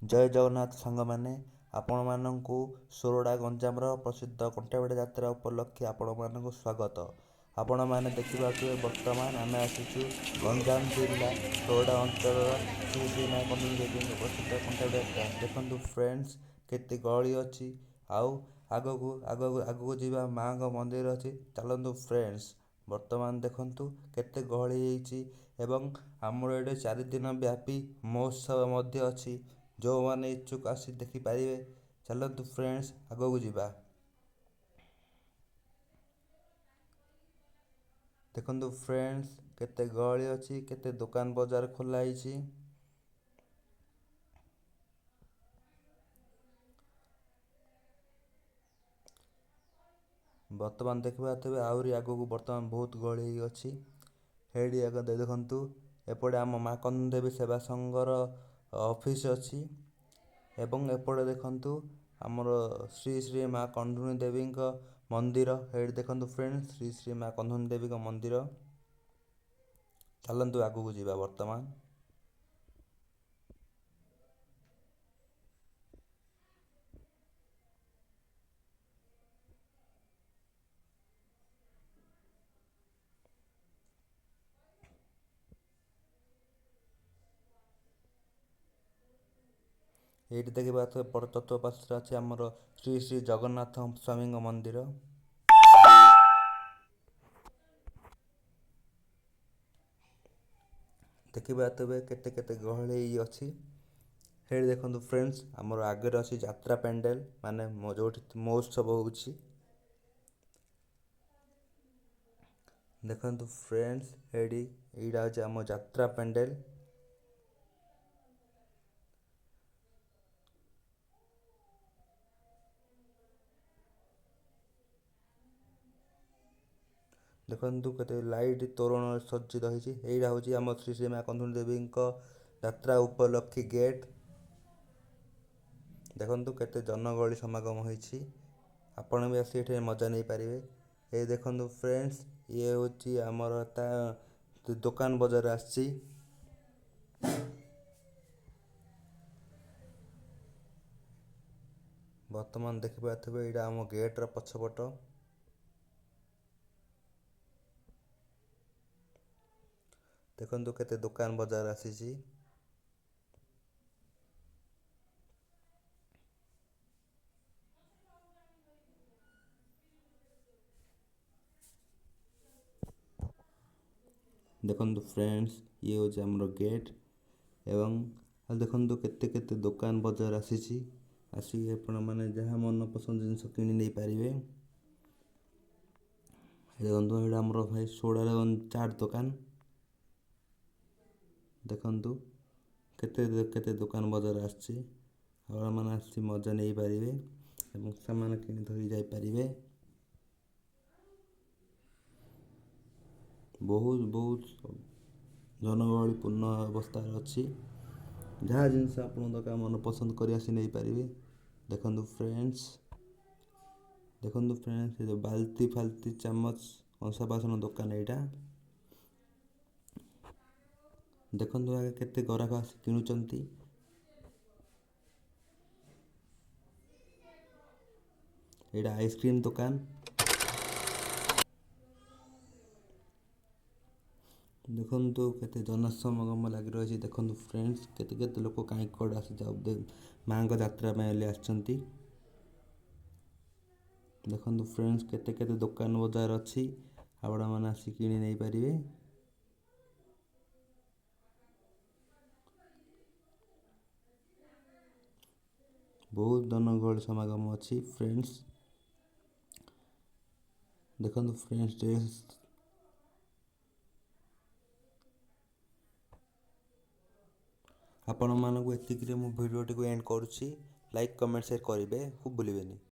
जय जगन्नाथ सांग मैंने आपण मानू सोरडा गंजाम प्रसिद्ध कंटापिढा यात्रा उपलक्षे आपण मानक स्वागत। आपण मैंने देखिए बर्तमान आम आसीचु गंजाम जिला सोरडा अंचल श्री श्री माँ कंदुनी देवी प्रसिद्ध कंटापिढा यात्रा। देखु फ्रेंड्स केते गहली अच्छी आउ आगू आगू आगू जावा माँ मंदिर अच्छी। चलतु फ्रेंड्स बर्तमान देखु केते गहली एवं आमर ये 4 दिन व्यापी महोत्सव मध्य अच्छी जो मैंने इच्छुक आसी देखिपारे। चलतु फ्रेंड्स आगू जावा। देखु फ्रेंड्स केते गहली अच्छी केते दुकान बाजार खोलाई। बर्तमान देखा थे आहरी आगू बर्तमान बहुत गहली अच्छी हेडी आग देखु एपटे आम माँ कंदुनी देवी सेवा संघर ऑफिस अच्छी एवं एपटे देखु आमर श्री श्री माँ कंदुनी देवी मंदिर हेडी देखु फ्रेंड्स श्री श्री माँ कंदुनी देवी मंदिर। चलतु आगू जावा। बर्तमान ये देखा चतुर्पार्श्व अच्छे आमर श्री श्री जगन्नाथ स्वामी मंदिर। देखा तेरे केते केते गहली अच्छी हेडी देखु फ्रेंड्स आमर आगे अच्छी यात्रा पेंडेल माने जो महोत्सव होउछि। देखु फ्रेंड्स हेडी एटा हूँ आम यात्रा पेंडेल। देखु केते लाइट तोरण सज्जित होती। यहाँ हूँ आम श्री श्री माँ कंदुनी देवी यात्रा उपलक्षी गेट। देखु केते जनगहली समागम होती आपण भी आसी ये मजा नहीं पारे। ये देखु फ्रेंड्स ये हूँ आमर दुकान बजार आसी। बर्तमान देखिए यहाँ आम गेट्र पछपट देखु केते दुकान बजार आसी। देखु फ्रेंड्स ये हूँ आमर गेट एवं देखु केते केते दुकान बजार आसी आपण मैंने जहाँ मन पसंद जिनस किणी नहीं पारे। देखु ये आमर भाई सोडार चाट दुकान। देखु केते केते दुकान बजार आसी मैंने आसी मजा नहीं पारे सामान किणी धरी जाई पारे। बहुत बहुत जनगहली पूर्ण अवस्था अच्छी जहाँ जिनस आप मन पसंद कर आसी नहीं पारे। देखु फ्रेंड्स ये बाल्टी फाल्टी चामच कंसा बासन दुकान यहाँ देखु आगे केते ग्राहक आसी किणुचंती। यहाँ आइसक्रीम दुकान। देखु केते जनसमागम लगी रही। देखु फ्रेंड्स केते केते लोक कहीं कौड़ आसी जाओ माँ यात्रा आसछंती। देखु फ्रेंड्स केते केते दुकान बजार अच्छी आपण मैंने आसी किणी नहीं पारे। बहुत जनगहली समागम अच्छी फ्रेंड्स। देखु फ्रेंड्स ड्रेस आपण मानक एतिक मु वीडियो टी एंड करुच्ची। लाइक कमेंट शेयर करेंगे खूब भूलें।